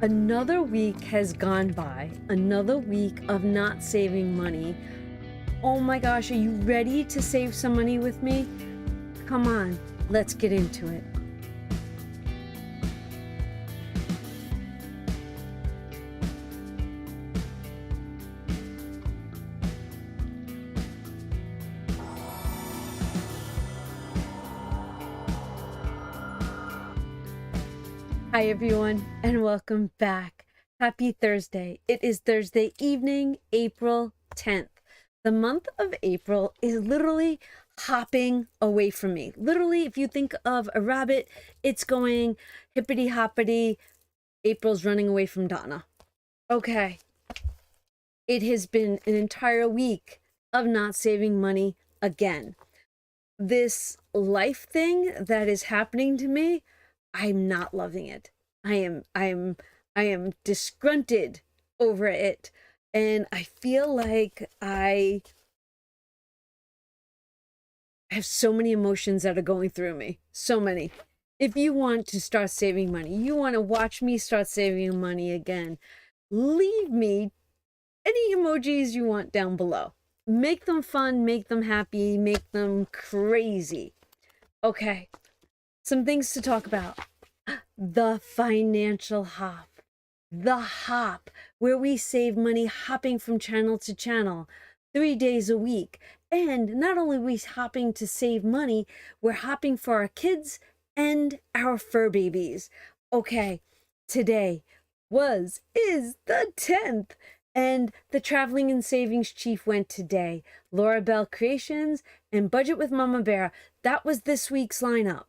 Another week has gone by, another week of not saving money. Oh my gosh, are you ready to save some money with me? Come on, let's get into it. Hi everyone, and welcome back. Happy Thursday. It is Thursday evening, April 10th. The month of April is literally hopping away from me. Literally, if you think of a rabbit, it's going hippity hoppity. April's running away from Donna. Okay. It has been an entire week of not saving money again. This life thing that is happening to me, I'm not loving it. I am disgruntled over it, and I feel like I have so many emotions that are going through me. So many. If you want to start saving money, you want to watch me start saving money again, leave me any emojis you want down below. Make them fun, make them happy, make them crazy. Okay, some things to talk about. The financial hop. The hop, where we save money hopping from channel to channel 3 days a week. And not only are we hopping to save money, we're hopping for our kids and our fur babies. Okay, today is the 10th. And the Traveling and Savings Chief went today. Laura Bell Creations and Budget with Mama Bear. That was this week's lineup.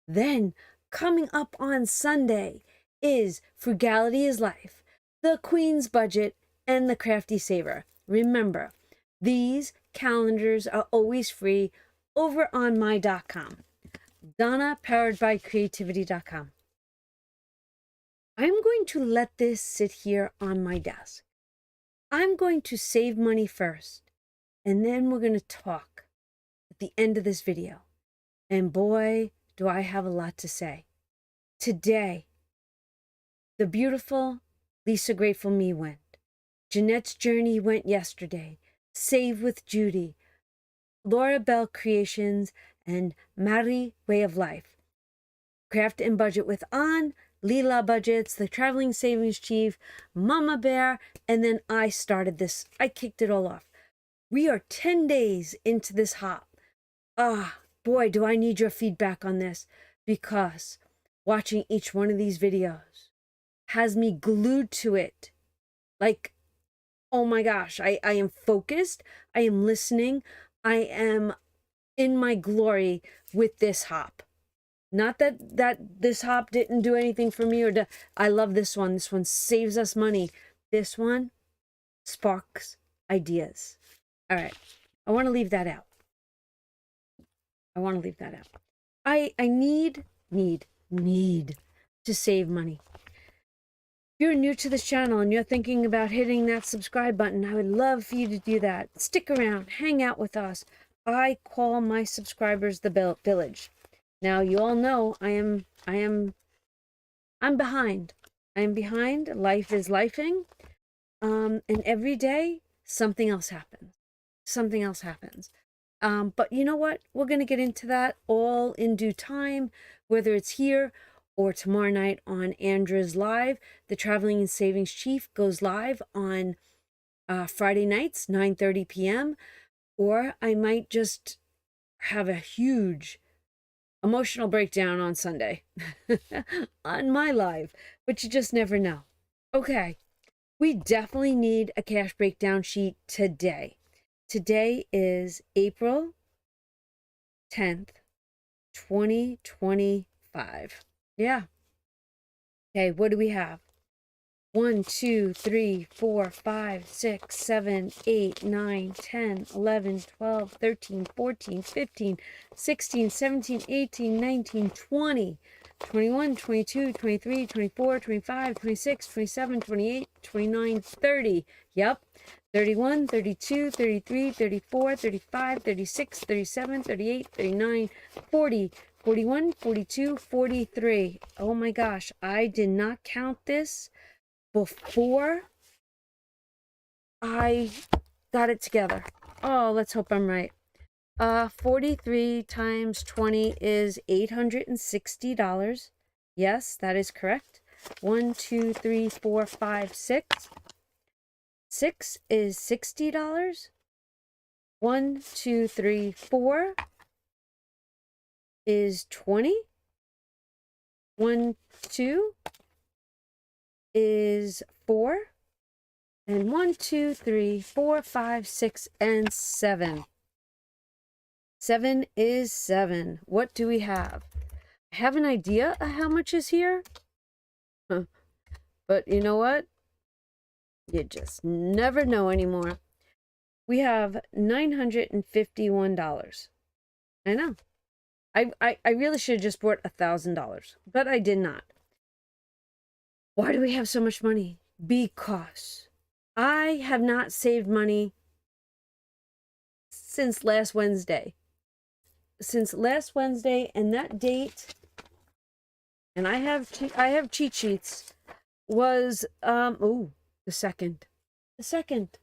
Then, coming up on Sunday is Frugality is Life, the Queen's Budget, and the Crafty Saver. Remember, these calendars are always free over on my.com. Donna, powered by creativity.com. I'm going to let this sit here on my desk. I'm going to save money first, and then we're going to talk at the end of this video. And boy, do I have a lot to say. Today, the beautiful Lisa Grateful Me went. Jeanette's Journey went yesterday. Save with Judy. Laura Bell Creations and Marie Way of Life. Craft and Budget with An, Leela Budgets, the Traveling Savings Chief, Mama Bear, and then I started this. I kicked it all off. We are 10 days into this hop. Boy, do I need your feedback on this, because watching each one of these videos has me glued to it. Like, oh my gosh, I am focused. I am listening. I am in my glory with this hop. Not that this hop didn't do anything for me, I love this one. This one saves us money. This one sparks ideas. All right. I want to leave that out. I need to save money. If you're new to this channel and you're thinking about hitting that subscribe button, I would love for you to do that. Stick around, hang out with us. I call my subscribers the village. Now, you all know I'm behind. I'm behind. Life is lifing. And every day something else happens. But you know what? We're going to get into that all in due time, whether it's here or tomorrow night on Andra's Live. The Traveling and Savings Chief goes live on Friday nights, 9:30 p.m. Or I might just have a huge emotional breakdown on Sunday on my live, but you just never know. Okay, we definitely need a cash breakdown sheet today. Today is April 10th, 2025. Yeah. Okay, what do we have? 1, 2, 3, 4, 5, 6, 7, 8, 9, 10, 11, 12, 13, 14, 15, 16, 17, 18, 19, 20, 21, 22, 23, 24, 25, 26, 27, 28, 29, 30. Yep. 31, 32, 33, 34, 35, 36, 37, 38, 39, 40, 41, 42, 43. Oh my gosh, I did not count this before I got it together. Oh, let's hope I'm right. 43 times 20 is $860. Yes, that is correct. 1, 2, 3, 4, 5, 6. 6 is $60. 1, 2, 3, 4 is 20. 1, 2 is 4. And 1, 2, 3, 4, 5, 6, and 7. 7 is 7. What do we have? I have an idea of how much is here. But you know what? You just never know anymore. We have $951. I know. I really should have just brought $1,000, but I did not. Why do we have so much money? Because I have not saved money since last Wednesday. Since last Wednesday, and that date, and I have cheat sheets, was the second. The second.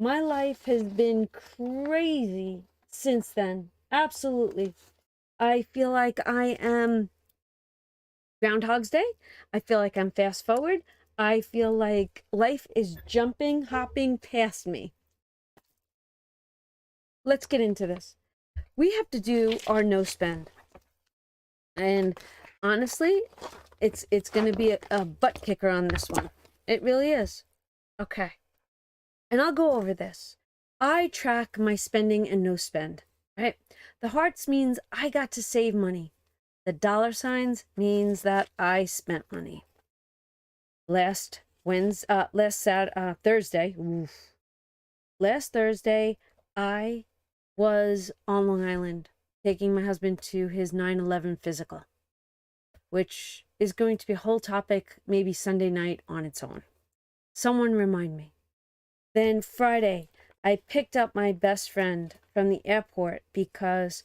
My life has been crazy since then. Absolutely. I feel like I am Groundhog's Day. I feel like I'm fast forward. I feel like life is jumping, hopping past me. Let's get into this. We have to do our no spend. And honestly, it's going to be a butt kicker on this one. It really is. Okay. And I'll go over this. I track my spending and no spend, right? The hearts means I got to save money. The dollar signs means that I spent money. Last Thursday, last Thursday, I was on Long Island taking my husband to his 9/11 physical, which is going to be a whole topic maybe Sunday night on its own. Someone remind me. Then Friday, I picked up my best friend from the airport because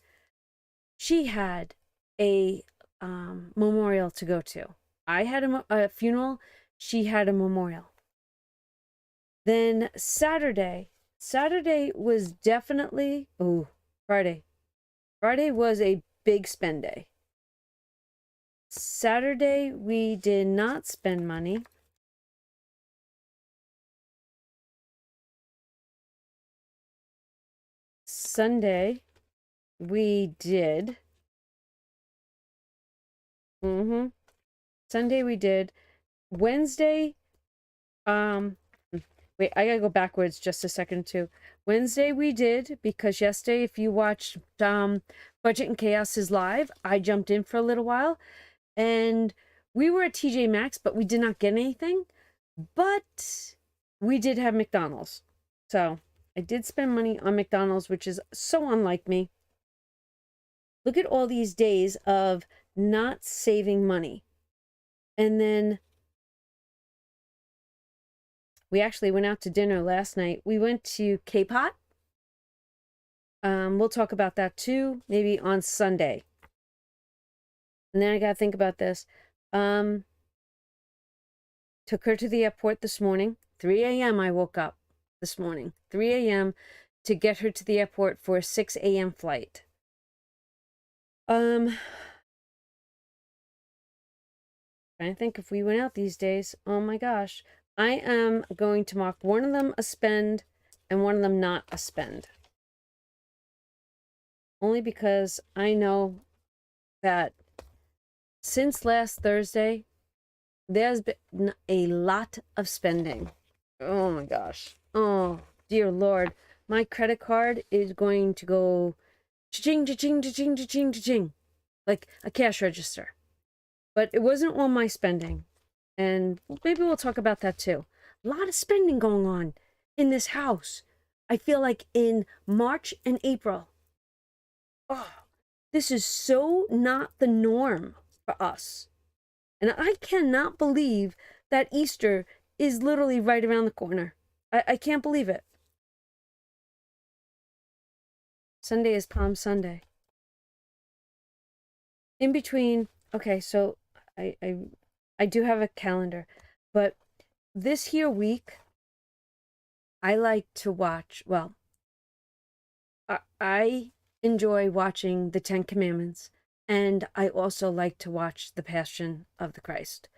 she had a memorial to go to. I had a funeral. She had a memorial. Then Saturday was definitely, Friday was a big spend day. Saturday, we did not spend money. Sunday, we did. Sunday, we did. Wednesday, wait, I gotta go backwards just a second too. Wednesday, we did, because yesterday, if you watched Budget and Chaos is live, I jumped in for a little while, and we were at TJ Maxx, but we did not get anything, but we did have McDonald's. So I did spend money on McDonald's, which is so unlike me. Look at all these days of not saving money. And then we actually went out to dinner last night. We went to K-Pot. We'll talk about that too, maybe on Sunday. And then I got to think about this. Took her to the airport this morning. 3 a.m. I woke up this morning. 3 a.m. to get her to the airport for a 6 a.m. flight. Trying to think if we went out these days. Oh my gosh. I am going to mark one of them a spend and one of them not a spend. Only because I know that since last Thursday, there's been a lot of spending. Oh my gosh. Oh, dear Lord. My credit card is going to go cha-ching, cha-ching, cha-ching, cha-ching, cha-ching, like a cash register. But it wasn't all my spending. And maybe we'll talk about that too. A lot of spending going on in this house. I feel like in March and April. Oh, this is so not the norm for us. And I cannot believe that Easter is literally right around the corner. I can't believe it. Sunday is Palm Sunday. In between, okay, so I do have a calendar, but this here week, I like to watch, well, I enjoy watching the Ten Commandments, and I also like to watch the Passion of the Christ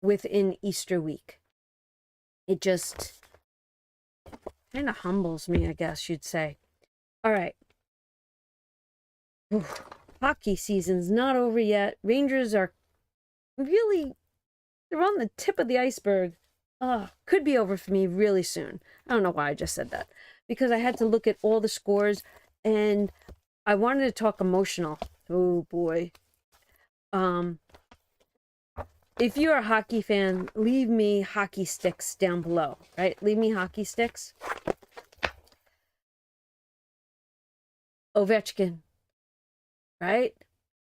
within Easter week. It just kind of humbles me, I guess you'd say. All right. Oof. Hockey season's not over yet. Rangers are really, they're on the tip of the iceberg. Could be over for me really soon. I don't know why I just said that. Because I had to look at all the scores, and I wanted to talk emotional. Oh boy. If you're a hockey fan, leave me hockey sticks down below, right? Leave me hockey sticks. Ovechkin, right?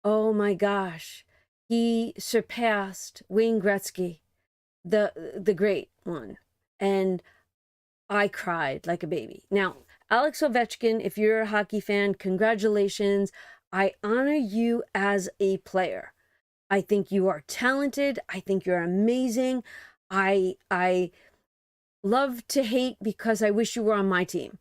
Oh my gosh. He surpassed Wayne Gretzky, the great one. And I cried like a baby. Now, Alex Ovechkin, if you're a hockey fan, congratulations. I honor you as a player. I think you are talented. I think you're amazing. I love to hate because I wish you were on my team.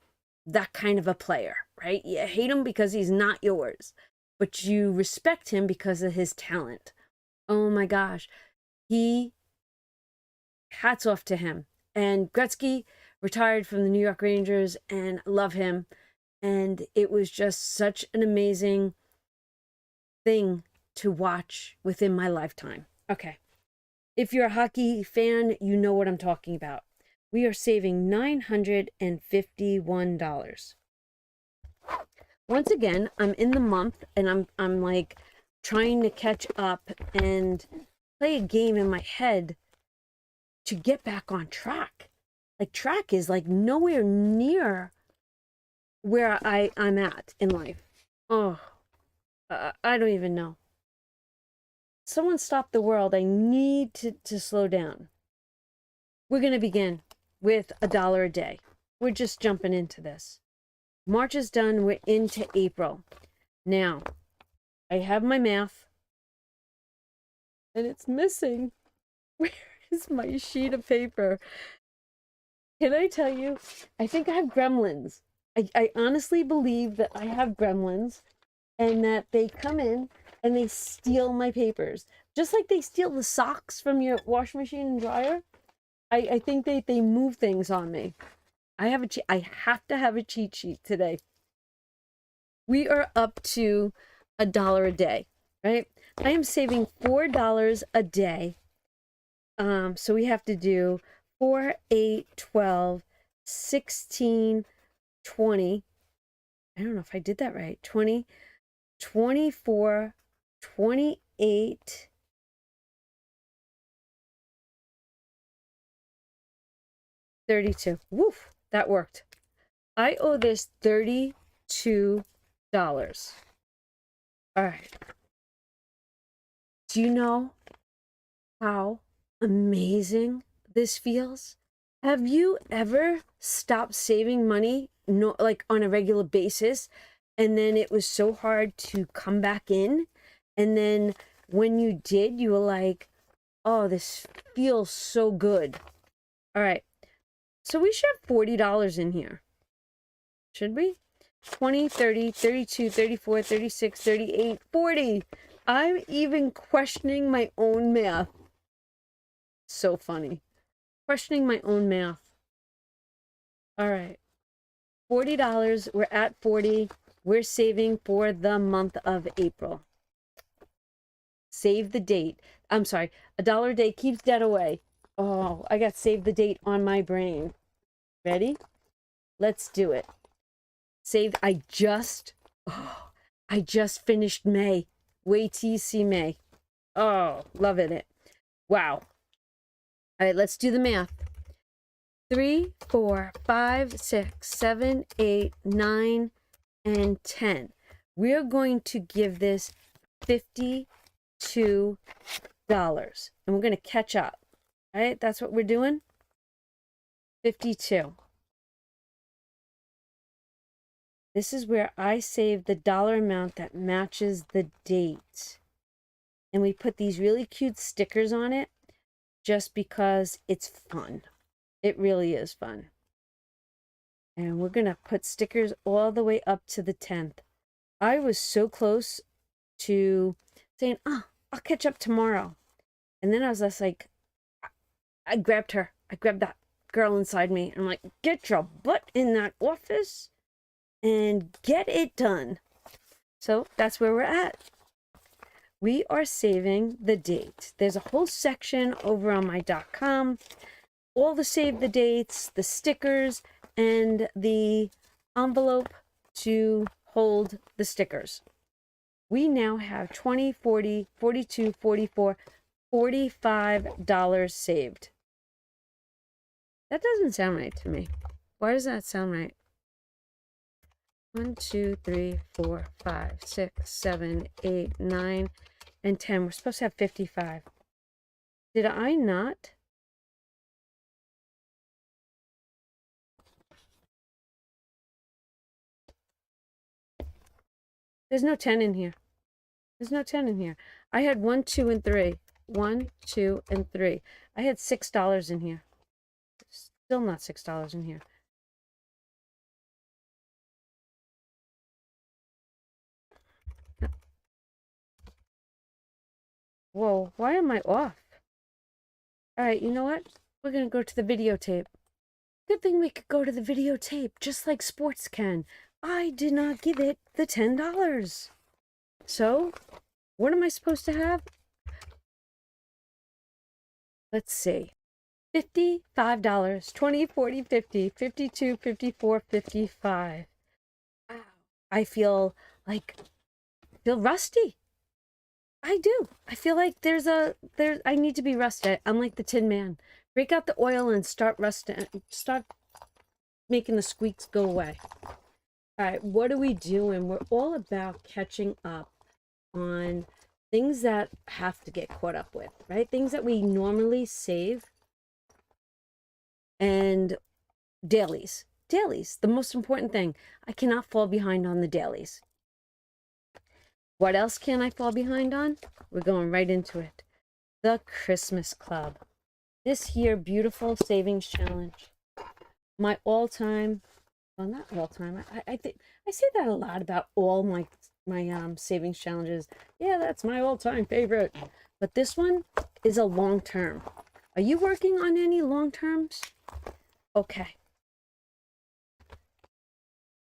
That kind of a player, right? You hate him because he's not yours, but you respect him because of his talent. Oh my gosh. Hats off to him. And Gretzky retired from the New York Rangers, and love him. And it was just such an amazing thing to watch within my lifetime. Okay. If you're a hockey fan, you know what I'm talking about. We are saving $951. Once again, I'm in the month, and I'm like trying to catch up and play a game in my head to get back on track. Like, track is like nowhere near where I'm at in life. Oh, I don't even know. Someone stop the world. I need to slow down. We're going to begin with $1 a day. We're just jumping into this. March is done. We're into April. Now, I have my math, and it's missing. Where is my sheet of paper? Can I tell you? I think I have gremlins. I honestly believe that I have gremlins, and that they come in and they steal my papers. Just like they steal the socks from your washing machine and dryer. I think they move things on me. I have to have a cheat sheet today. We are up to $1 a day, right? I am saving $4 a day. So we have to do 4, 8, 12, 16, 20. I don't know if I did that right. 20, 24, 28, 32. Woof, that worked. I owe this $32. All right. Do you know how amazing this feels? Have you ever stopped saving money, like on a regular basis, and then it was so hard to come back in, and then when you did, you were like, oh, this feels so good. All right, so we should have $40 in here, should we? 20, 30, 32, 34, 36, 38, 40. I'm even questioning my own math. So funny. Questioning my own math. All right. $40. We're at 40. We're saving for the month of April. Save the date. I'm sorry. $1 a day keeps debt away. Oh, I got save the date on my brain. Ready? Let's do it. Save. I just finished May. Wait till you see May. Oh, loving it. Wow. All right, let's do the math. 3, 4, 5, 6, 7, 8, 9, and 10. We're going to give this $52. And we're going to catch up. All right, that's what we're doing. 52. This is where I save the dollar amount that matches the date. And we put these really cute stickers on it just because it's fun. It really is fun. And we're going to put stickers all the way up to the 10th. I was so close to saying, oh, I'll catch up tomorrow. And then I was just like, I grabbed her. I grabbed that girl inside me. I'm like, get your butt in that office and get it done. So that's where we're at. We are saving the date. There's a whole section over on my .com. All the save the dates, the stickers, and the envelope to hold the stickers. We now have $20, $40, $42, $44, $45 saved. That doesn't sound right to me. Why does that sound right? 1, 2, 3, 4, 5, 6, 7, 8, 9, and 10. We're supposed to have 55. Did I not? There's no 10 in here. There's no 10 in here. I had 1, 2, and 3. 1, 2, and 3. I had $6 in here. Still not $6 in here. Whoa, why am I off? All right, you know what? We're going to go to the videotape. Good thing we could go to the videotape, just like sports can. I did not give it the $10. So, what am I supposed to have? Let's see. $55, 20, 40, 50, 52, 54, 55. Wow. I feel rusty. I do. I feel like I need to be rusted. I'm like the Tin Man. Break out the oil and start rusting. Start making the squeaks go away. All right, what are we doing? We're all about catching up on things that have to get caught up with, right? Things that we normally save. And dailies. Dailies, the most important thing. I cannot fall behind on the dailies. What else can I fall behind on? We're going right into it. The Christmas Club. This year, beautiful savings challenge. My all-time, well, not all-time. I think I say that a lot about all my savings challenges. Yeah, that's my all-time favorite. But this one is a long-term. Are you working on any long-terms? Okay.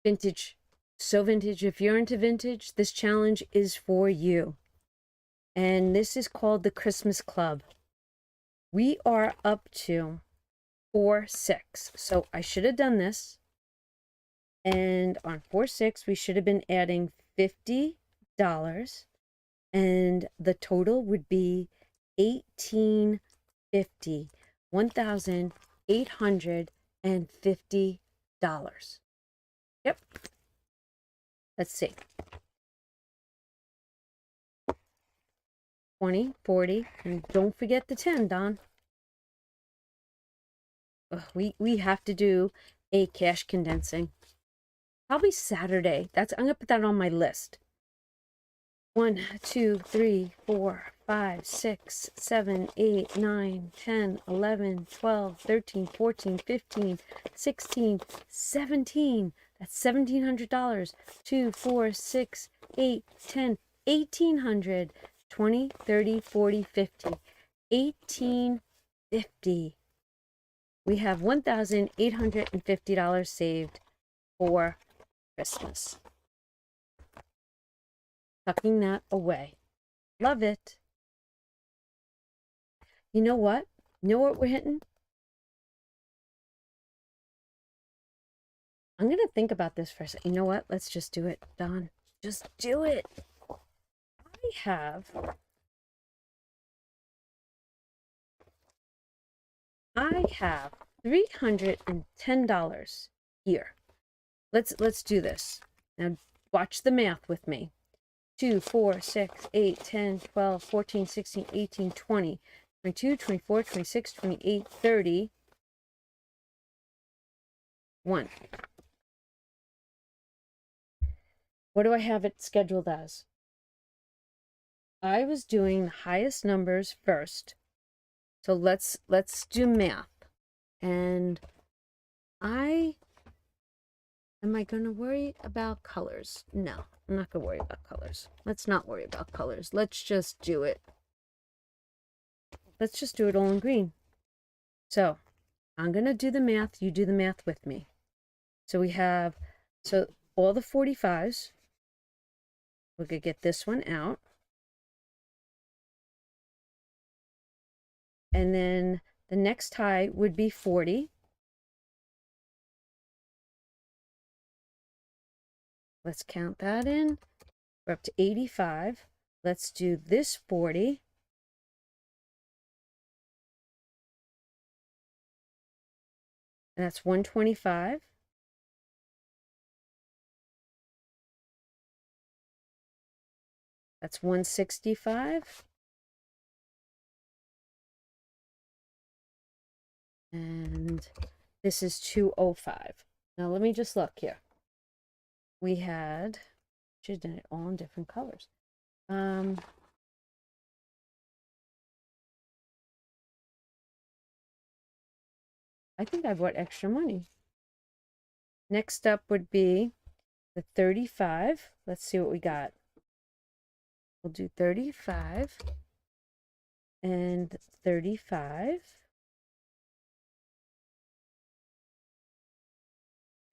Vintage. So vintage. If you're into vintage, this challenge is for you. And this is called the Christmas Club. We are up to 4-6. So I should have done this. And on 4-6, we should have been adding $50. And the total would be $1,850. $1,850. Yep. Let's see. 20, 40, and don't forget the 10, Don. Ugh, we have to do a cash condensing. Probably Saturday. I'm gonna put that on my list. 1, 2, 3, 4, 5, 6, 7, 8, 9, 10, 11, 12, 13, 14, 15, 16, 17. That's $1,700. 2, 4, 6, 8, 10, 1,800. 20, 30, 40, 50. 1,850. We have $1,850 saved for Christmas. Tucking that away. Love it. You know what? You know what we're hitting? I'm going to think about this for a second. You know what? Let's just do it, Don. Just do it. I have $310 here. Let's do this. Now watch the math with me. 2, 4, 6, 8, 10, 12, 14, 16, 18, 20, 22, 24, 26, 28, 30. 1. What do I have it scheduled as? I was doing the highest numbers first. So let's do math. And am I going to worry about colors? No, I'm not going to worry about colors. Let's not worry about colors. Let's just do it. Let's just do it all in green. So I'm going to do the math. You do the math with me. So we have, so all the 45s, we're going to get this one out. And then the next high would be 40. Let's count that in. We're up to 85. Let's do this 40. And that's 125. That's 165. And this is 205. Now let me just look here. We had, should have done it all in different colors. I think I bought extra money. Next up would be the 35. Let's see what we got. We'll do 35 and 35.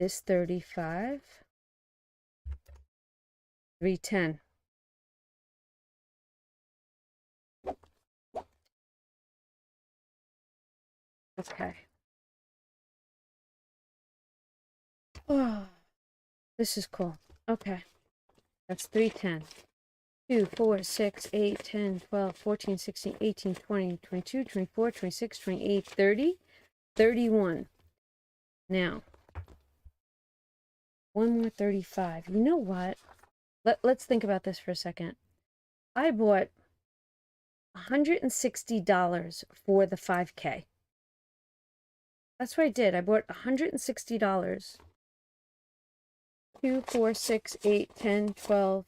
This 35. 310. Okay. Oh, this is cool. Okay. That's 310. 2, 4, 6, 8, 10, 12, 14, 16, 18, 20, 22, 24, 26, 28, 30, 31. Now, one more 35. You know what? Let's think about this for a second. I bought $160 for the 5K. That's what I did. I bought $160. 2, 4, 6, 8, 10, 12.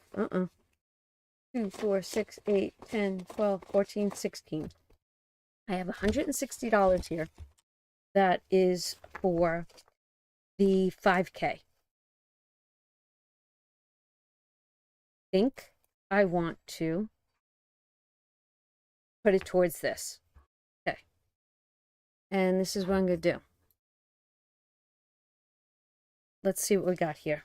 2, 4, 6, 8, 10, 12, 14, 16. I have $160 here. That is for the 5K. Think I want to put it towards this. Okay. And this is what I'm going to do. Let's see what we got here.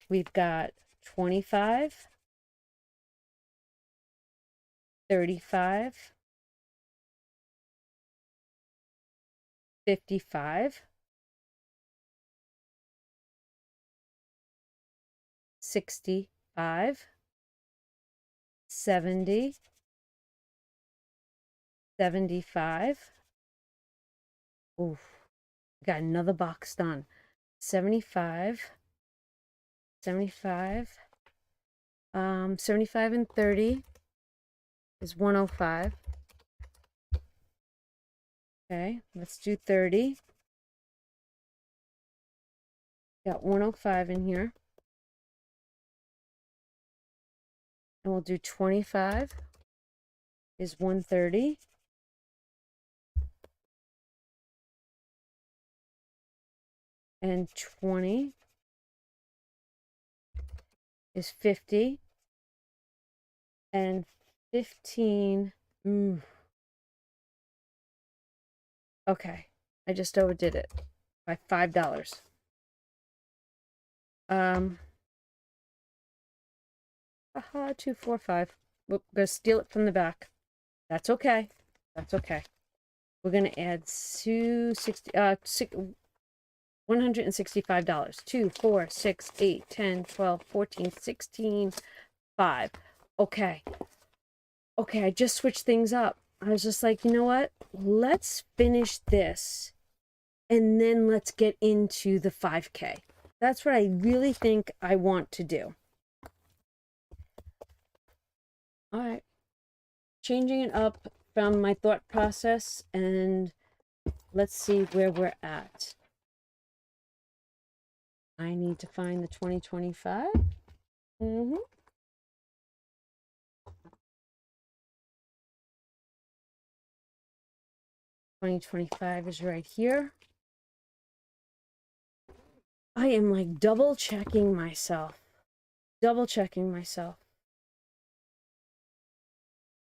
We've got 25, 35, 55, 65, 70, 75. Oof, got another box done. 75, 75, 75 and 30 is 105. Okay, let's do 30. Got 105 in here. And we'll do 25 is 130. And 20 is 50. And 15. Okay, I just overdid it by $5. Aha, 2, 4, 5. We're gonna steal it from the back. That's okay. That's okay. We're gonna add $165. 2, 4, 6, 8, 10, 12, 14, 16, 5. Okay. Okay, I just switched things up. I was just like, you know what? Let's finish this and then let's get into the 5K. That's what I really think I want to do. All right. Changing it up from my thought process, and let's see where we're at. I need to find the 2025. 2025 is right here. I am like double checking myself. Double checking myself.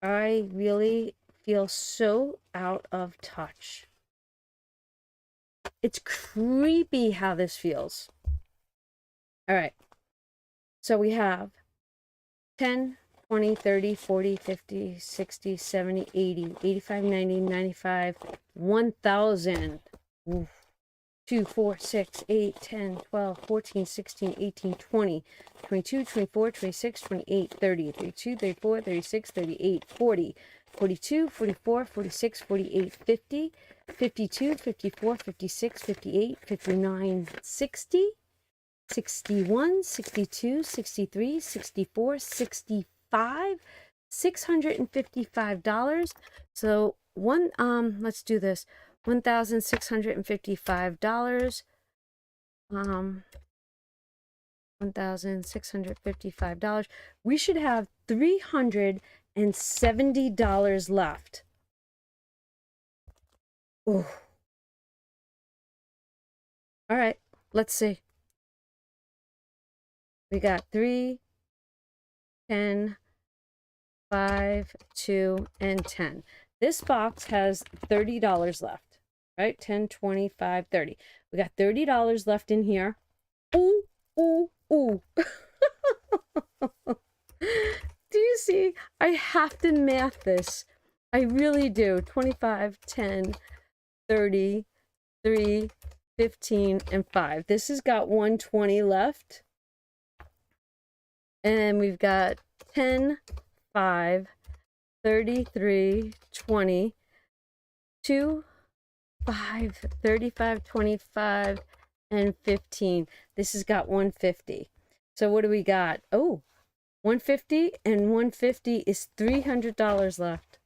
I really feel so out of touch. It's creepy how this feels. All right. So we have 10, 20, 30, 40, 50, 60, 70, 80, 85, 90, 95, 1,000. 2, 4, 6, 8, 10, 12, 14, 16, 18, 20, 22, 24, 26, 28, 30, 32, 34, 36, 38, 40, 42, 44, 46, 48, 50, 52, 54, 56, 58, 59, 60, 61, 62, 63, 64, 65, $655. So let's do this. $1,655. $1,655. We should have $370 left. Ooh. All right, let's see. We got 3, 10, 5, 2, and 10. This box has $30 left. Right? 10, 25, 30. We got $30 left in here. Ooh, ooh, ooh. Do you see? I have to math this. I really do. 25, 10, 30, 3, 15, and 5. This has got 120 left. And we've got 10, 5, 33, 20, 2, 5, 35, 25, and 15. This has got 150. So what do we got? Oh, 150 and 150 is $300 left.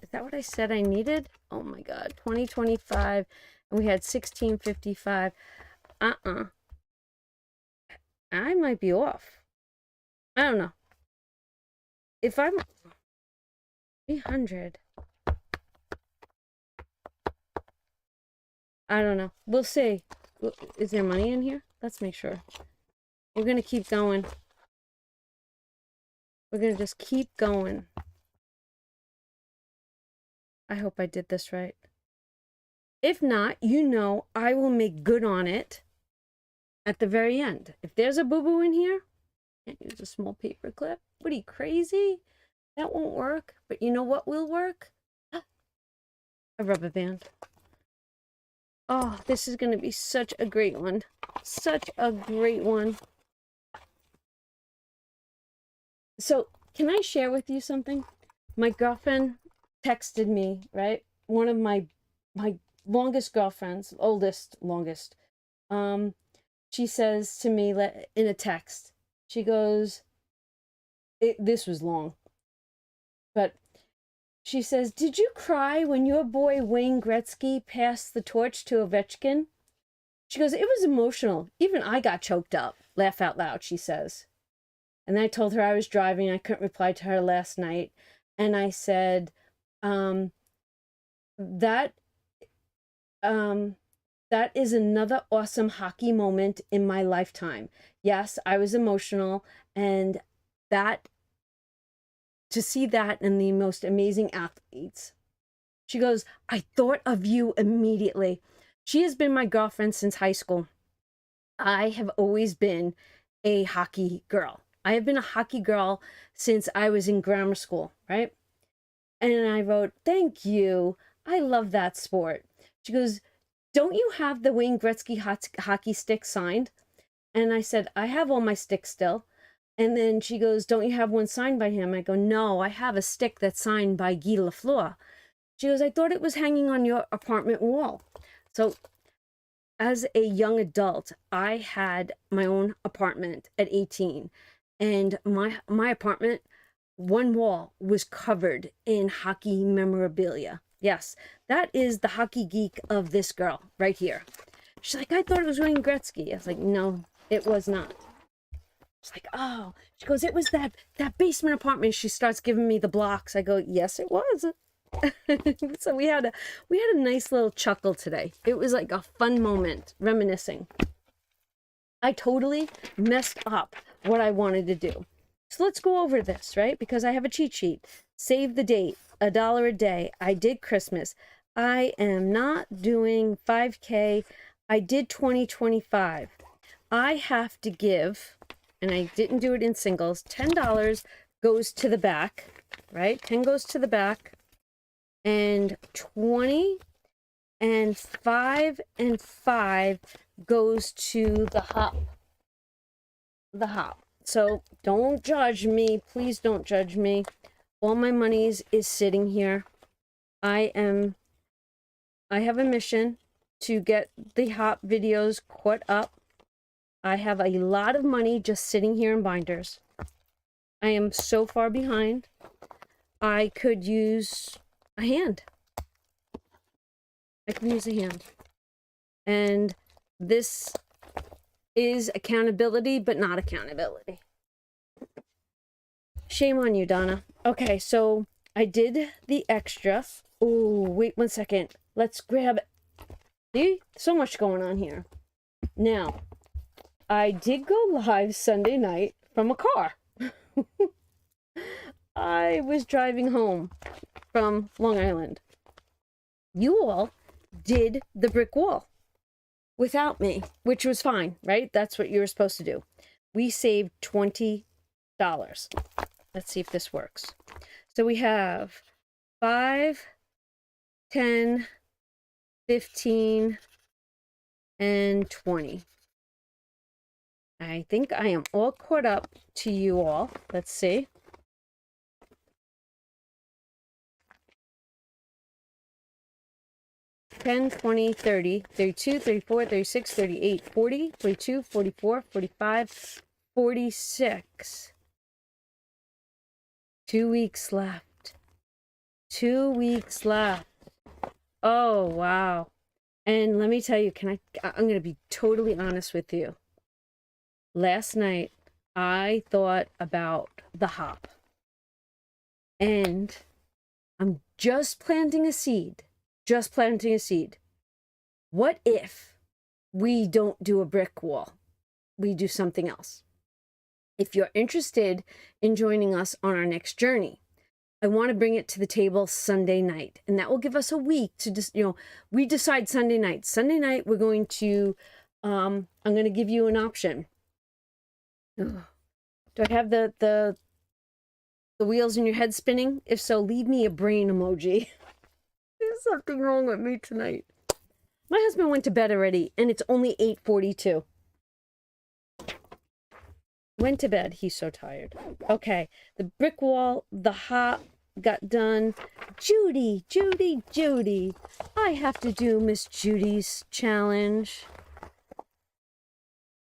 Is that what I said I needed? Oh my God, 2025, and we had 1655. I might be off. I don't know. If I'm 300. I don't know. We'll see. Is there money in here? Let's make sure. We're going to keep going. We're going to just keep going. I hope I did this right. If not, you know I will make good on it at the very end. If there's a boo-boo in here, can't use a small paper clip. What are you, crazy? That won't work. But you know what will work? A rubber band. Oh, this is going to be such a great one. Such a great one. So, can I share with you something? My girlfriend texted me, right? One of my longest girlfriends, longest. She says to me in a text, she goes, this was long, but she says, "Did you cry when your boy Wayne Gretzky passed the torch to Ovechkin?" She goes, "It was emotional. Even I got choked up." Laugh out loud, she says. And then I told her I was driving. I couldn't reply to her last night. And I said, that is another awesome hockey moment in my lifetime. Yes, I was emotional, and to see that in the most amazing athletes. She goes, "I thought of you immediately." She has been my girlfriend since high school. I have always been a hockey girl. I have been a hockey girl since I was in grammar school, right? And I wrote, "Thank you. I love that sport." She goes, "Don't you have the Wayne Gretzky hockey stick signed?" And I said, "I have all my sticks still." And then she goes, "Don't you have one signed by him?" I go, "No, I have a stick that's signed by Guy Lafleur." She goes, "I thought it was hanging on your apartment wall." So as a young adult, I had my own apartment at 18. And my apartment, one wall was covered in hockey memorabilia. Yes, that is the hockey geek of this girl right here. She's like, "I thought it was Wayne Gretzky." I was like, "No, it was not." She's like, oh, she goes, it was that basement apartment. She starts giving me the blocks. I go, yes, it was. So we had a nice little chuckle today. It was like a fun moment, reminiscing. I totally messed up what I wanted to do. So let's go over this, right? Because I have a cheat sheet. Save the date, $1 a day. I did Christmas. I am not doing 5K. I did 2025. I have to give, and I didn't do it in singles, $10 goes to the back, right? 10 goes to the back, and 20 and 5 and 5 goes to the hop. The hop. So don't judge me. Please don't judge me. All my monies is sitting here. I have a mission to get the hop videos caught up. I have a lot of money just sitting here in binders. I am so far behind. I could use a hand. I can use a hand. And this is accountability, but not accountability. Shame on you, Donna. Okay, so I did the extra. Oh, wait 1 second. Let's grab it. See? So much going on here. Now, I did go live Sunday night from a car. I was driving home from Long Island. You all did the brick wall without me, which was fine, right? That's what you were supposed to do. We saved $20. Let's see if this works. So we have 5, 10, 15, and 20. I think I am all caught up to you all. Let's see. $10, $20, $30, $32, $34, $36, $38, $40, $42, $44, $45, $46. 2 weeks left. 2 weeks left. Oh, wow. And let me tell you, I'm going to be totally honest with you. Last night, I thought about the hop. And I'm just planting a seed. Just planting a seed. What if we don't do a brick wall? We do something else. If you're interested in joining us on our next journey, I want to bring it to the table Sunday night. And that will give us a week to just, we decide Sunday night. Sunday night, we're going to, I'm going to give you an option. Ugh. Do I have the wheels in your head spinning? If so, leave me a brain emoji. There's something wrong with me tonight. My husband went to bed already, and it's only 8:42. Went to bed. He's so tired. Okay, the brick wall, the hop got done. Judy. I have to do Miss Judy's challenge.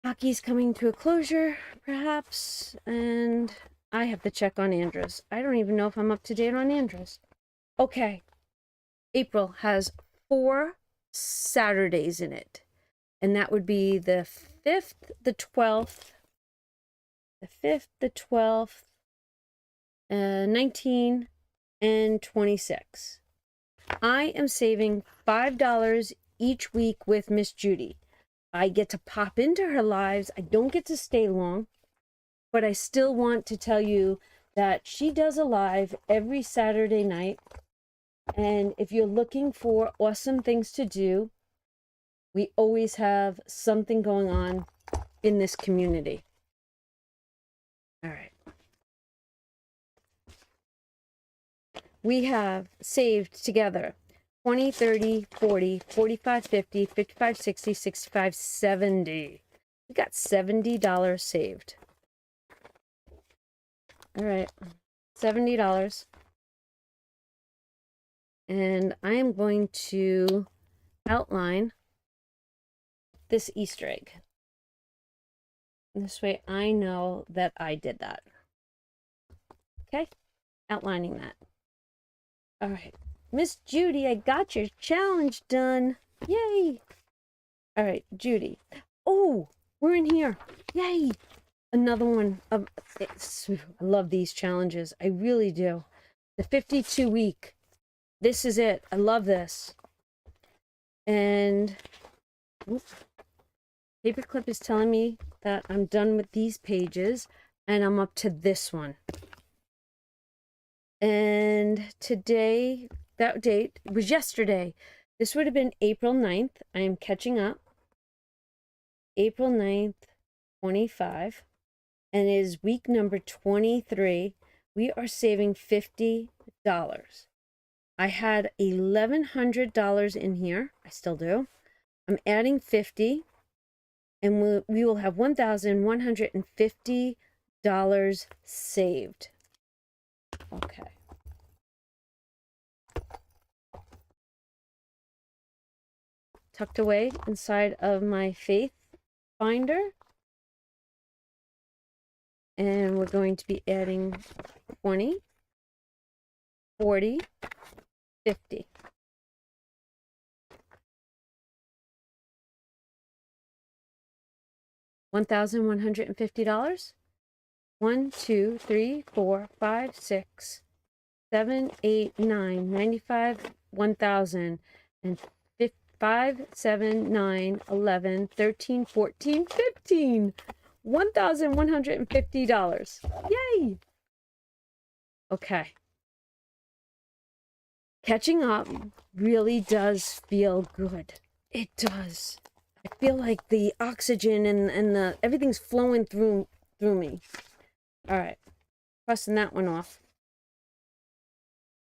Hockey's coming to a closure, perhaps, and I have to check on Andrews. I don't even know if I'm up to date on Andrews. Okay. April has 4 Saturdays in it, and that would be the 5th, the 12th, 19, and 26. I am saving $5 each week with Miss Judy. I get to pop into her lives. I don't get to stay long, but I still want to tell you that she does a live every Saturday night. And if you're looking for awesome things to do, we always have something going on in this community. All right. We have saved together 20, 30, 40, 45, 50, 55, 60, 65, 70. We got $70 saved. All right. $70. And I am going to outline this Easter egg. This way I know that I did that. Okay? Outlining that. All right. Miss Judy, I got your challenge done. Yay! All right, Judy. Oh, we're in here. Yay! another one of, I love these challenges. I really do. The 52 week. This is it. I love this. And Paperclip is telling me that I'm done with these pages and I'm up to this one. And today, that date was yesterday. This would have been April 9th. I am catching up. April 9th, 25. And it is week number 23. We are saving $50. I had $1,100 in here. I still do. I'm adding 50, and we will have $1,150 saved. Okay. Tucked away inside of my faith binder. And we're going to be adding 20, 40, 50. $1,150. 1, 2, 3, 4, 5, 6, 7, 8, 9, 95, 1,000, and 5, 7, 9, 11, 13, 14, 15. $1,150. Yay! Okay. Catching up really does feel good. It does. I feel like the oxygen and the everything's flowing through me. All right. Crossing that one off.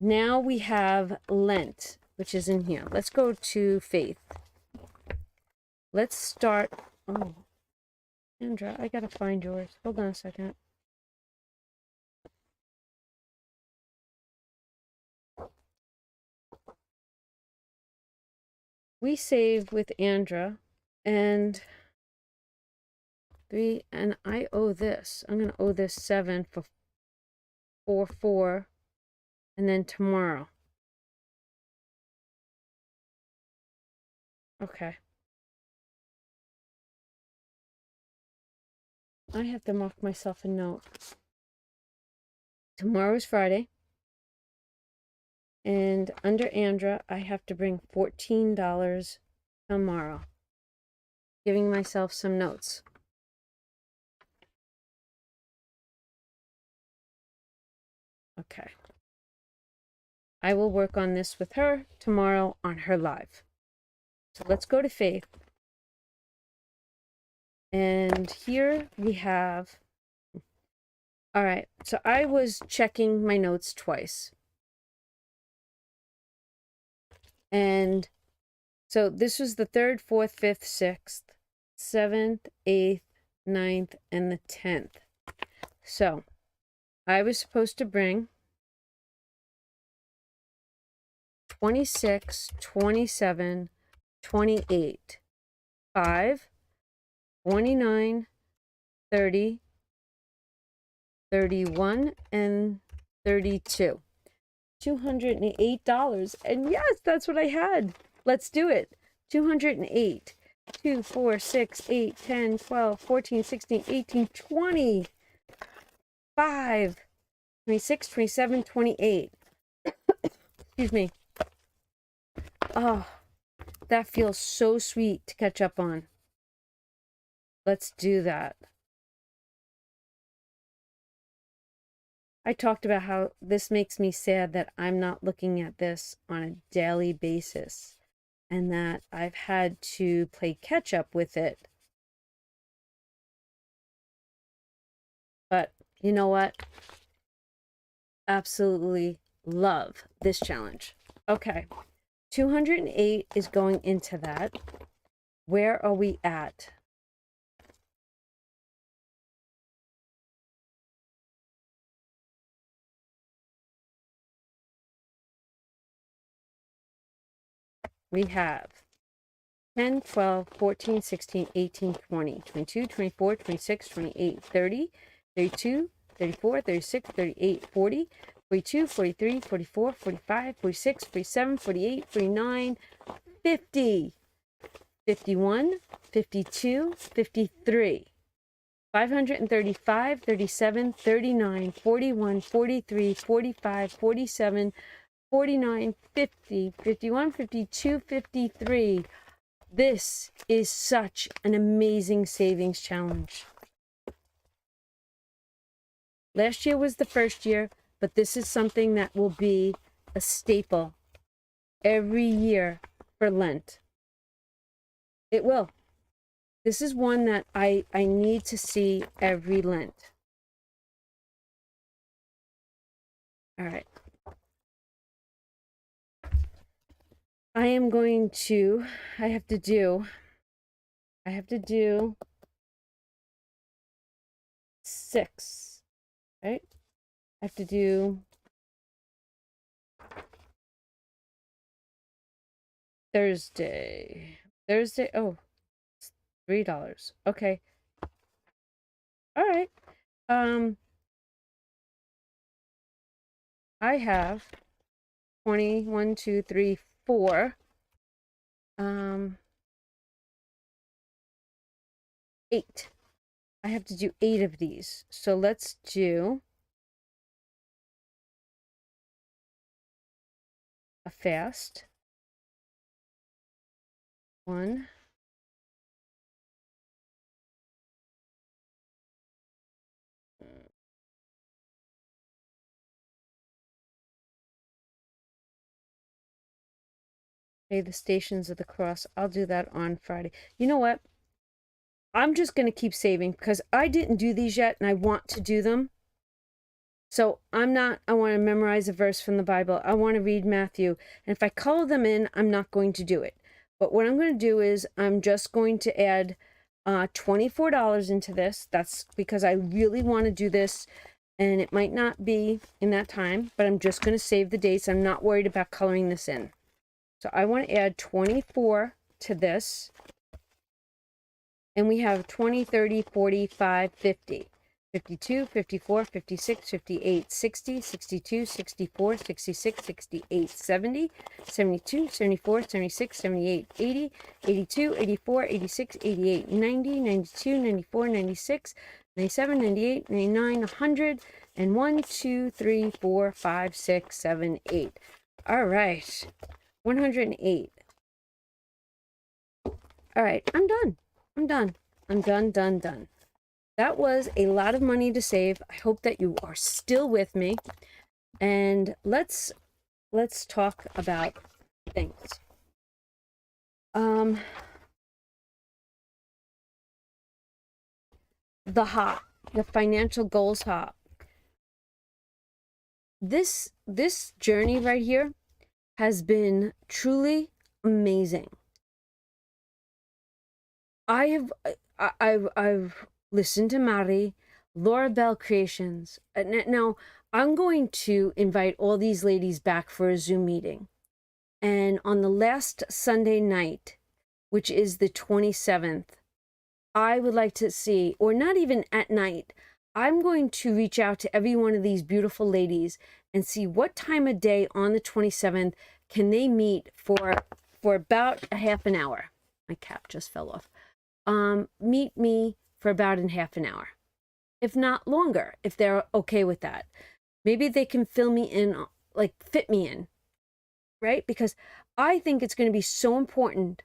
Now we have Lent, which is in here. Let's go to Faith. Let's start. Oh, Andra, I gotta find yours. Hold on a second. We saved with Andra, and I owe this. I'm gonna owe this 7 for 4, and then tomorrow. Okay. I have to mark myself a note. Tomorrow is Friday. And under Andra, I have to bring $14 tomorrow. Giving myself some notes. Okay. I will work on this with her tomorrow on her live. So let's go to Faith. And here we have, all right, so I was checking my notes twice. And so this was the 3rd, 4th, 5th, 6th, 7th, 8th, 9th, and the 10th. So I was supposed to bring 26, 27, 28, 5, 29, 30, 31, and 32. $208. And yes, that's what I had. Let's do it. 208. 2, 4, 6, 8, 10, 12, 14, 16, 18, 20. 5, 26, 27, 28. Excuse me. Oh, that feels so sweet to catch up on. Let's do that. I talked about how this makes me sad that I'm not looking at this on a daily basis and that I've had to play catch up with it. But you know what? Absolutely love this challenge. Okay, 208 is going into that. Where are we at? We have 10, 12, 14, 16, 18, 20, 22, 24, 26, 28, 30, 32, 34, 36, 38, 40, 42, 43, 44, 45, 46, 47, 48, 49, 50, 51, 52, 53. 535, 37, 39, 41, 43, 45, 47, 49, 50, 51, 52, 53. This is such an amazing savings challenge. Last year was the first year, but this is something that will be a staple every year for Lent. It will. This is one that I need to see every Lent. All right. I have to do 6, right? I have to do Thursday, oh, it's $3. Okay. All right. I have 20, 1, 2, 3, 4. 8. I have to do 8 of these. So let's do a fast. 1. Pay the Stations of the Cross. I'll do that on Friday. You know what? I'm just going to keep saving because I didn't do these yet and I want to do them. So I want to memorize a verse from the Bible. I want to read Matthew. And if I color them in, I'm not going to do it. But what I'm going to do is I'm just going to add $24 into this. That's because I really want to do this. And it might not be in that time, but I'm just going to save the dates. I'm not worried about coloring this in. So I want to add 24 to this. And we have 20, 30, 45, 50. 52, 54, 56, 58, 60, 62, 64, 66, 68, 70, 72, 74, 76, 78, 80, 82, 84, 86, 88, 90, 92, 94, 96, 97, 98, 99, 100, and 1, 2, 3, 4, 5, 6, 7, 8. All right, 108. All right, I'm done. I'm done. That was a lot of money to save. I hope that you are still with me. And let's talk about things. The financial goals hop. This journey right here has been truly amazing. I've listened to Mari, Laura Bell Creations. Now, I'm going to invite all these ladies back for a Zoom meeting. And on the last Sunday night, which is the 27th, I would like to see, or not even at night, I'm going to reach out to every one of these beautiful ladies and see what time of day on the 27th can they meet for about a half an hour. My cap just fell off. Meet me for about a half an hour, if not longer, if they're okay with that. Maybe they can fill me in, like fit me in, right? Because I think it's going to be so important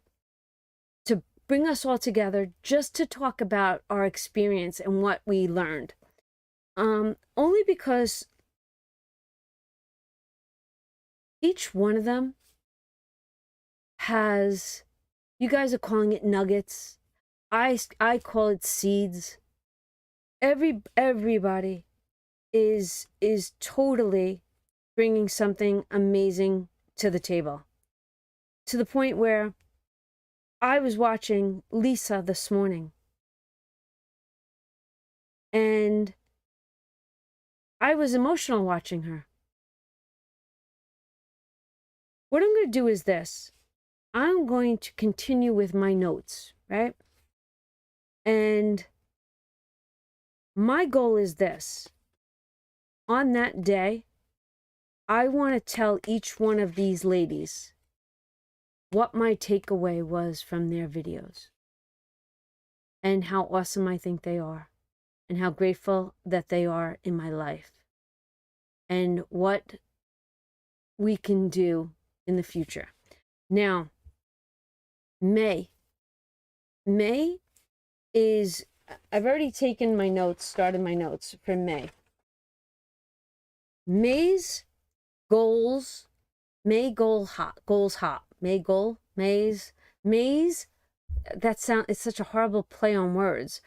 to bring us all together just to talk about our experience and what we learned. Only because each one of them has, you guys are calling it nuggets. I call it seeds. Everybody is totally bringing something amazing to the table. To the point where I was watching Lisa this morning. And I was emotional watching her. What I'm going to do is this. I'm going to continue with my notes, right? And my goal is this. On that day, I want to tell each one of these ladies what my takeaway was from their videos and how awesome I think they are. and how grateful that they are in my life and what we can do in the future. Now, May is, I've already taken my notes, started my notes for May. May's goals, May's, it's such a horrible play on words.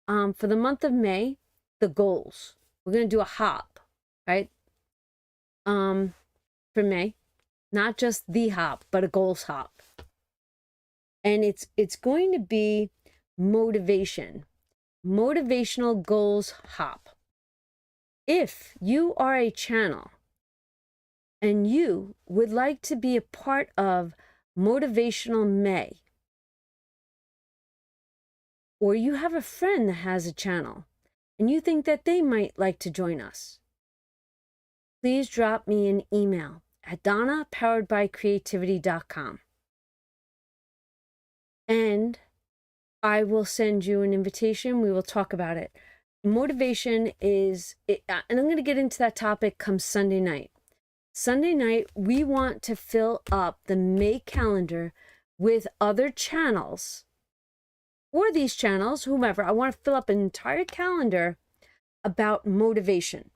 For the month of May, the goals, we're going to do a hop, right? For May, not just the hop, but a goals hop. And it's going to be motivational goals hop. If you are a channel and you would like to be a part of Motivational May, or you have a friend that has a channel and you think that they might like to join us, please drop me an email at donnapoweredbycreativity.com. And I will send you an invitation. We will talk about it. Motivation is, and I'm going to get into that topic come Sunday night. Sunday night, we want to fill up the May calendar with other channels, or these channels, whomever. I want to fill up an entire calendar about motivation.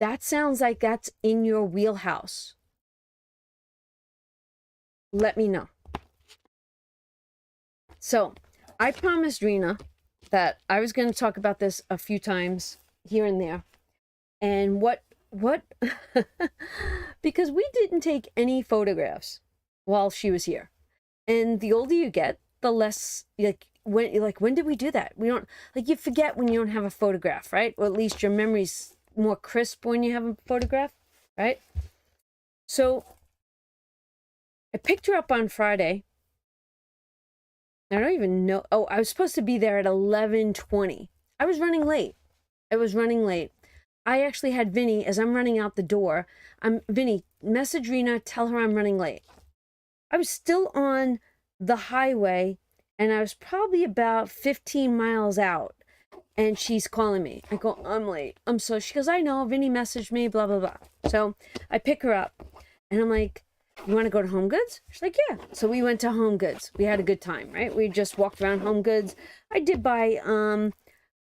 That sounds like that's in your wheelhouse. Let me know. So I promised Rena that I was going to talk about this a few times here and there. And what, because we didn't take any photographs while she was here. And the older you get, the less, when did we do that? We don't, you forget when you don't have a photograph, right? Or at least your memory's more crisp when you have a photograph, right? So I picked her up on Friday. I don't even know. Oh, I was supposed to be there at 11:20. I was running late. I actually had Vinny, as I'm running out the door, Vinny, message Rena, tell her I'm running late. I was still on the highway, and I was probably about 15 miles out, and she's calling me. I go, I'm late. She goes, I know, Vinny messaged me, blah, blah, blah. So I pick her up, and I'm like, you want to go to Home Goods? She's like, yeah. So we went to Home Goods. We had a good time, right? We just walked around Home Goods. I did buy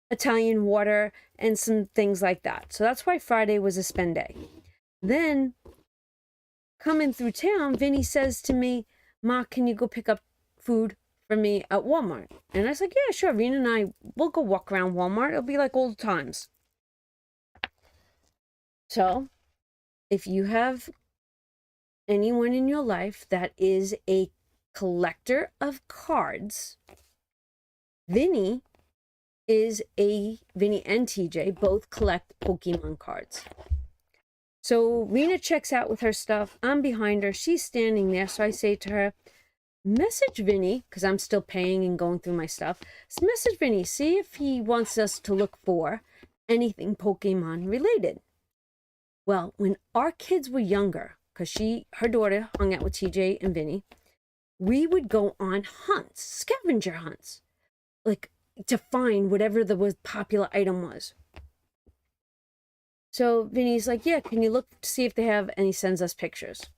Italian water and some things like that. So that's why Friday was a spend day. Then, coming through town, Vinny says to me, Ma, can you go pick up food for me at Walmart? And I was like, yeah, sure. Rena and I will go walk around Walmart. It'll be like old times. So, if you have anyone in your life that is a collector of cards, Vinny and TJ both collect Pokemon cards. So Rena checks out with her stuff. I'm behind her. She's standing there. So I say to her, message Vinny, because I'm still paying and going through my stuff. So message Vinny, see if he wants us to look for anything Pokemon related. Well, when our kids were younger, because her daughter hung out with TJ and Vinny, we would go on hunts, scavenger hunts, to find whatever the popular item was. So Vinny's like, yeah, can you look to see if they have, and he sends us pictures.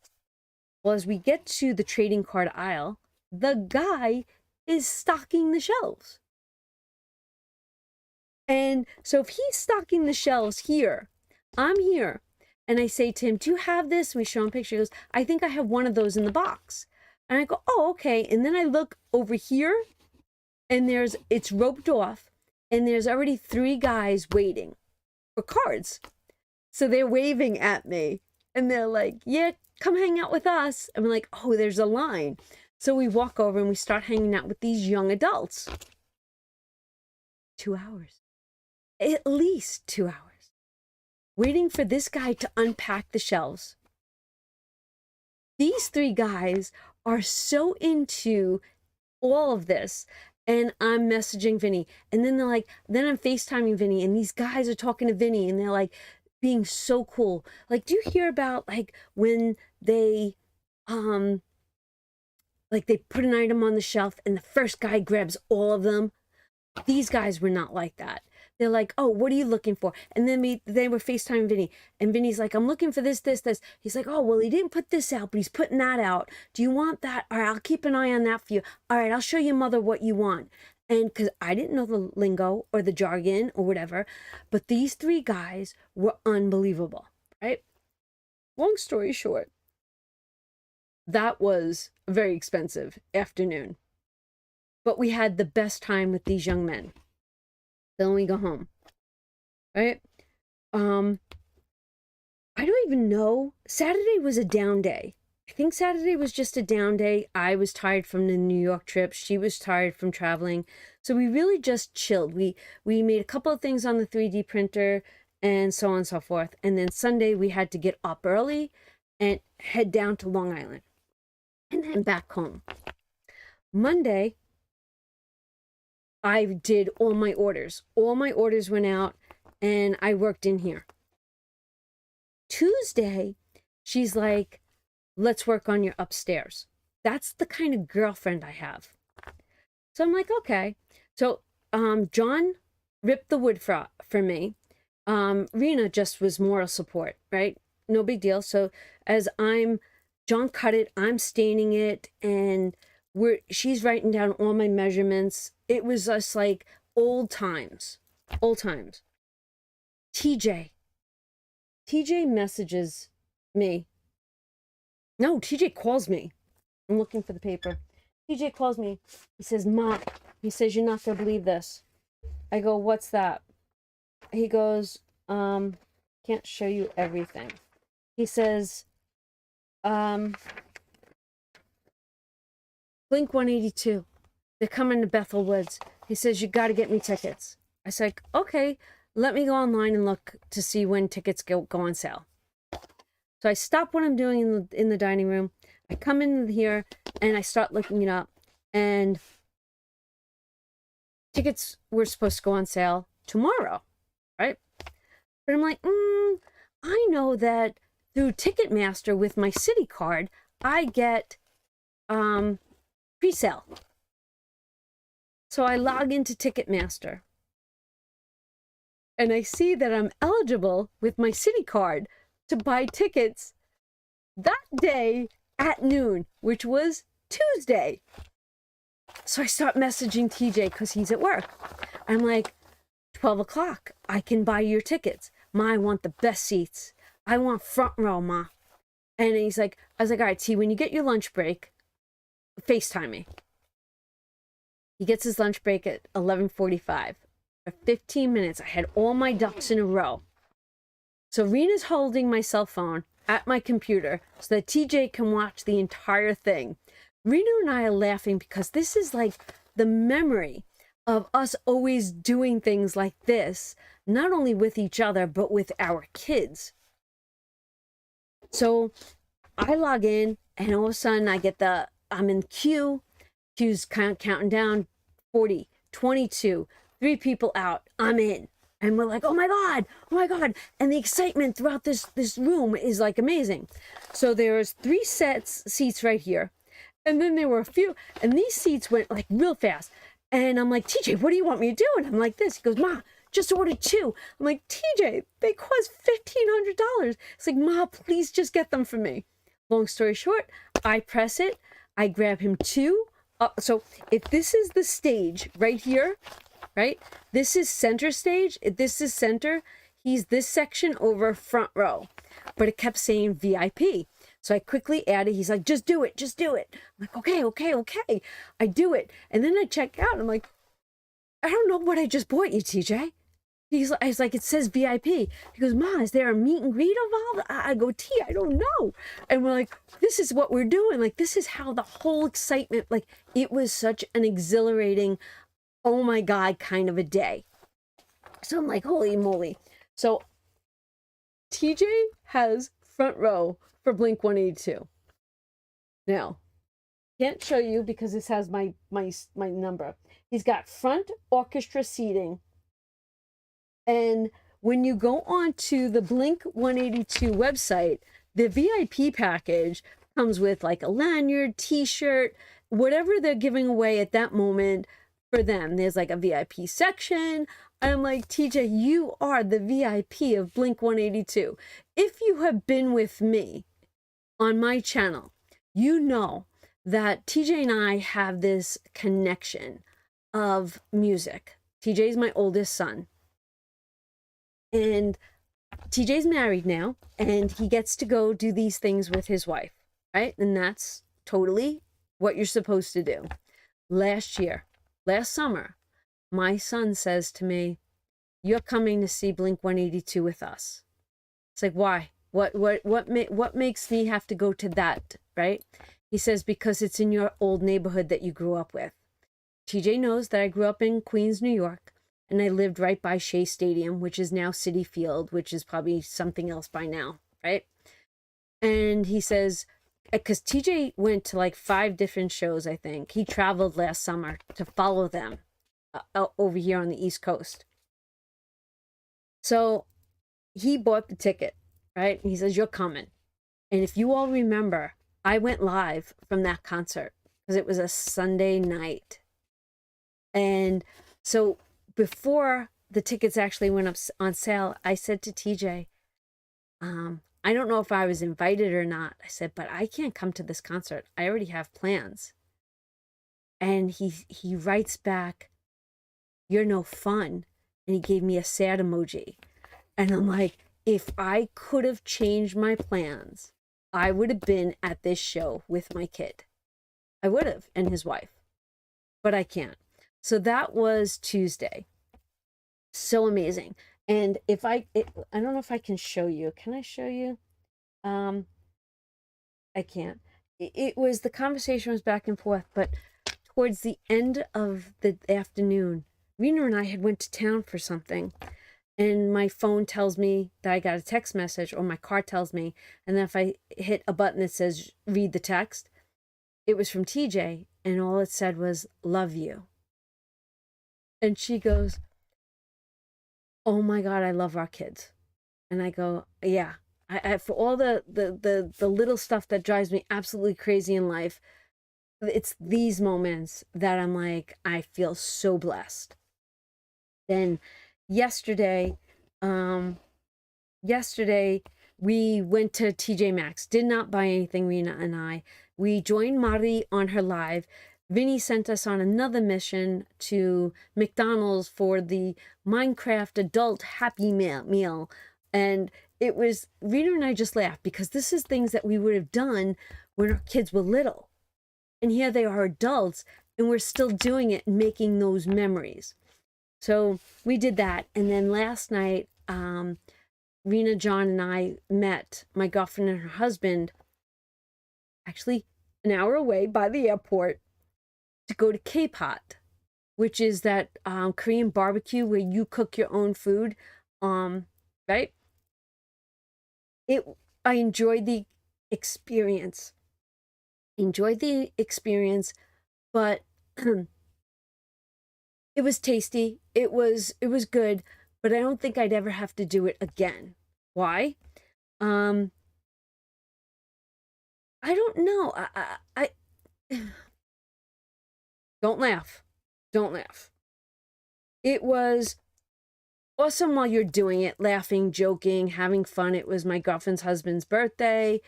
Well, as we get to the trading card aisle, the guy is stocking the shelves. And so if he's stocking the shelves here, I'm here. And I say to him, do you have this? And we show him a picture. He goes, I think I have one of those in the box. And I go, oh, okay. And then I look over here, and it's roped off, and there's already 3 guys waiting for cards. So they're waving at me, and they're like, yeah, come hang out with us. And we're like, oh, there's a line. So we walk over, and we start hanging out with these young adults. 2 hours. At least 2 hours. Waiting for this guy to unpack the shelves. These 3 guys are so into all of this, and I'm messaging Vinny, and then then I'm FaceTiming Vinny, and these guys are talking to Vinny, and they're like being so cool. Do you hear about when they they put an item on the shelf and the first guy grabs all of them? These guys were not like that. They're like, oh, what are you looking for? And then they were FaceTime Vinny. And Vinny's like, I'm looking for this, this, this. He's like, oh, well, he didn't put this out, but he's putting that out. Do you want that? All right, I'll keep an eye on that for you. All right, I'll show your mother what you want. And because I didn't know the lingo or the jargon or whatever, but these three guys were unbelievable, right? Long story short, that was a very expensive afternoon. But we had the best time with these young men. Then we go home, right? I don't even know. Saturday was a down day. I think Saturday was just a down day. I was tired from the New York trip. She was tired from traveling. So we really just chilled. We made a couple of things on the 3D printer and so on and so forth. And then Sunday we had to get up early and head down to Long Island and then back home. Monday, I did all my orders. All my orders went out and I worked in here. Tuesday, she's like, let's work on your upstairs. That's the kind of girlfriend I have. So I'm like, okay. So John ripped the wood for me. Rena just was moral support, right? No big deal. So as John cut it, I'm staining it, and she's writing down all my measurements. It was just like old times. TJ messages me. No, TJ calls me. I'm looking for the paper. TJ calls me. He says, Ma, he says, you're not going to believe this. I go, what's that? He goes, can't show you everything. He says, Blink 182. They're coming to Bethel Woods. He says, you got to get me tickets. I said, okay, let me go online and look to see when tickets go on sale. So I stop what I'm doing in the dining room. I come in here and I start looking it up. And tickets were supposed to go on sale tomorrow, right? But I'm like, I know that through Ticketmaster with my city card, I get pre-sale. So I log into Ticketmaster and I see that I'm eligible with my city card to buy tickets that day at noon, which was Tuesday. So I start messaging TJ because he's at work. I'm like, 12 o'clock, I can buy your tickets. Ma, I want the best seats. I want front row, Ma. And I was like, all right, T, when you get your lunch break, FaceTime me. He gets his lunch break at 11:45. For 15 minutes, I had all my ducks in a row. So Rena's holding my cell phone at my computer so that TJ can watch the entire thing. Rena and I are laughing because this is like the memory of us always doing things like this, not only with each other, but with our kids. So I log in and all of a sudden I'm in queue. Queue's counting down, 40, 22, 3 people out, I'm in. And we're like, oh my God. And the excitement throughout this room is like amazing. So there's 3 seats right here. And then there were a few, and these seats went like real fast. And I'm like, TJ, what do you want me to do? And I'm like this. He goes, Ma, just ordered 2. I'm like, TJ, they cost $1,500. It's like, Ma, please just get them for me. Long story short, I press it. I grab him 2. So if this is the stage right here, right? This is center stage. If this is center, he's this section over front row. But it kept saying VIP. So I quickly added, he's like, just do it. I'm like, okay. I do it. And then I check out. I'm like, I don't know what I just bought you, TJ. I was like, it says VIP. He goes, Ma, is there a meet and greet involved? I go, T, I don't know. And we're like, this is what we're doing. Like, this is how the whole excitement, like, it was such an exhilarating, oh my God, kind of a day. So I'm like, holy moly. So TJ has front row for Blink 182. Now, can't show you because this has my number. He's got front orchestra seating. And when you go on to the Blink 182 website, the VIP package comes with like a lanyard, t-shirt, whatever they're giving away at that moment for them. There's like a VIP section. I'm like, TJ, you are the VIP of Blink 182. If you have been with me on my channel, you know that TJ and I have this connection of music. TJ is my oldest son. And TJ's married now, and he gets to go do these things with his wife, right? And that's totally what you're supposed to do. Last summer, my son says to me, "You're coming to see Blink 182 with us." It's like, why? What makes me have to go to that, right? He says, because it's in your old neighborhood that you grew up with. TJ knows that I grew up in Queens, New York, and I lived right by Shea Stadium, which is now Citi Field, which is probably something else by now, right? And he says, because TJ went to like 5 different shows, I think. He traveled last summer to follow them over here on the East Coast. So he bought the ticket, right? He says, "You're coming." And if you all remember, I went live from that concert because it was a Sunday night. And so before the tickets actually went up on sale, I said to TJ, I don't know if I was invited or not. I said, but I can't come to this concert. I already have plans. And he writes back, "You're no fun." And he gave me a sad emoji. And I'm like, if I could have changed my plans, I would have been at this show with my kid. I would have, and his wife. But I can't. So that was Tuesday. So amazing. And if I don't know if I can show you. Can I show you? I can't. It was, the conversation was back and forth, but towards the end of the afternoon, Rena and I had went to town for something, and my phone tells me that I got a text message, or my car tells me, and then if I hit a button that says read the text, it was from TJ, and all it said was, "Love you." And she goes, "Oh my God, I love our kids." And I go, yeah, I for all the little stuff that drives me absolutely crazy in life, it's these moments that I'm like, I feel so blessed. Then yesterday we went to TJ Maxx, did not buy anything, Rena and I. We joined Mari on her live. Vinny sent us on another mission to McDonald's for the Minecraft adult Happy Meal. And it was, Rena and I just laughed because this is things that we would have done when our kids were little. And here they are adults, and we're still doing it and making those memories. So we did that. And then last night, Rena, John, and I met my girlfriend and her husband, actually an hour away by the airport, to go to K-Pot, which is that Korean barbecue where you cook your own food, right? I enjoyed the experience. But it was tasty. It was good, but I don't think I'd ever have to do it again. Why? I don't know. I don't laugh. Don't laugh. It was awesome while you're doing it, laughing, joking, having fun. It was my girlfriend's husband's birthday,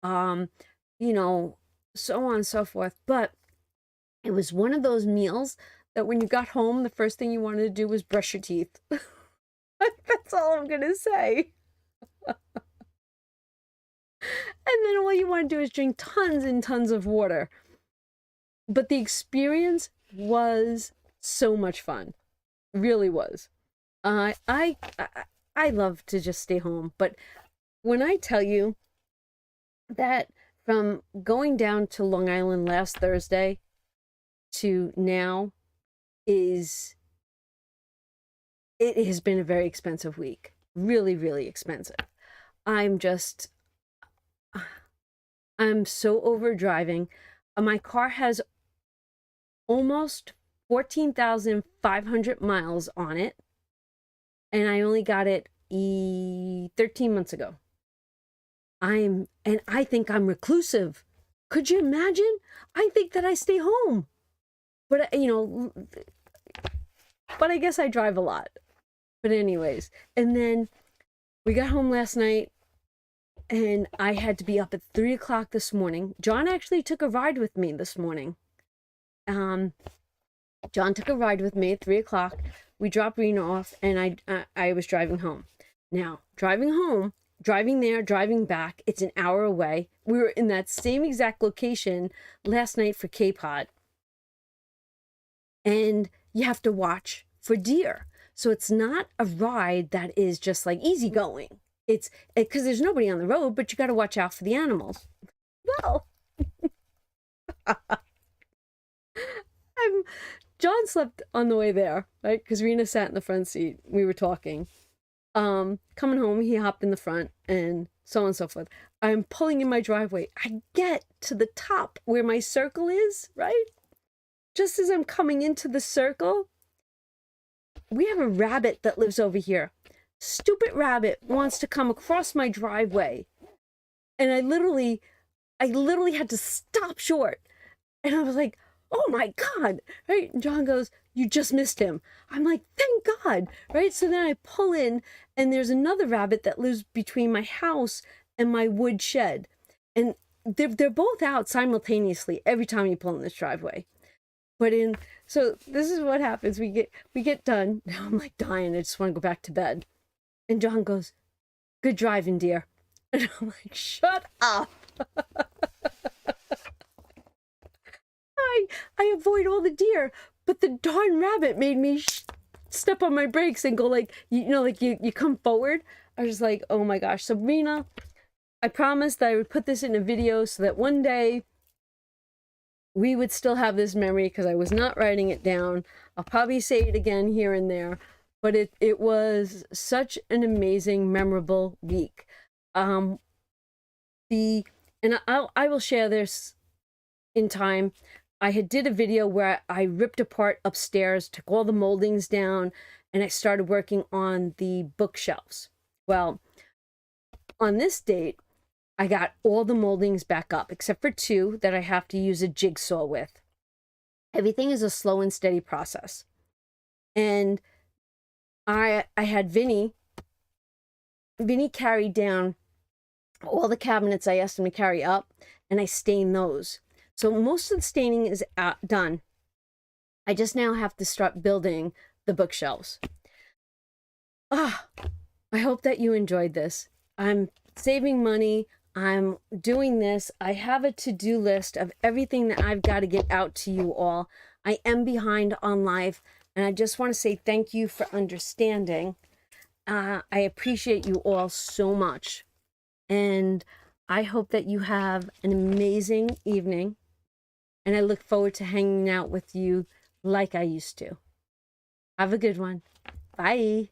you know, so on and so forth. But it was one of those meals that when you got home, the first thing you wanted to do was brush your teeth. That's all I'm going to say. And then all you want to do is drink tons and tons of water. But the experience was so much fun. Really was. I love to just stay home. But when I tell you that from going down to Long Island last Thursday to now it has been a very expensive week. Really, really expensive. I'm so over driving. My car has almost 14,500 miles on it, and I only got it 13 months ago. I think I'm reclusive. Could you imagine? I think that I stay home. But, you know, but I guess I drive a lot. But anyways, and then we got home last night and I had to be up at 3 o'clock this morning. John actually took a ride with me this morning. John took a ride with me at 3 o'clock. We dropped Rena off and I was driving home. Now, driving home, driving there, driving back, it's an hour away. We were in that same exact location last night for K-Pod. And you have to watch for deer. So it's not a ride that is just like easygoing. It's because there's nobody on the road, but you got to watch out for the animals. Well, John slept on the way there, right? Because Rena sat in the front seat. We were talking. Coming home, he hopped in the front and so on and so forth. I'm pulling in my driveway. I get to the top where my circle is, right? Just as I'm coming into the circle, we have a rabbit that lives over here. Stupid rabbit wants to come across my driveway. And I literally had to stop short. And I was like, oh my God, right? And John goes, you just missed him. I'm like, thank God, right? So then I pull in and there's another rabbit that lives between my house and my wood shed. And they're both out simultaneously every time you pull in this driveway. So this is what happens. We get done. Now I'm like dying. I just want to go back to bed. And John goes, good driving, dear. And I'm like, shut up. I avoid all the deer, but the darn rabbit made me step on my brakes and go like, like you come forward. I was like, oh my gosh. Sabrina, I promised that I would put this in a video so that one day we would still have this memory because I was not writing it down. I'll probably say it again here and there, but it was such an amazing, memorable week. I will share this in time. I did a video where I ripped apart upstairs, took all the moldings down, and I started working on the bookshelves. Well, on this date, I got all the moldings back up, except for 2 that I have to use a jigsaw with. Everything is a slow and steady process. And I had Vinny carried down all the cabinets I asked him to carry up, and I stained those. So most of the staining is done. I just now have to start building the bookshelves. I hope that you enjoyed this. I'm saving money. I'm doing this. I have a to-do list of everything that I've got to get out to you all. I am behind on live, and I just want to say thank you for understanding. I appreciate you all so much. And I hope that you have an amazing evening. And I look forward to hanging out with you like I used to. Have a good one. Bye.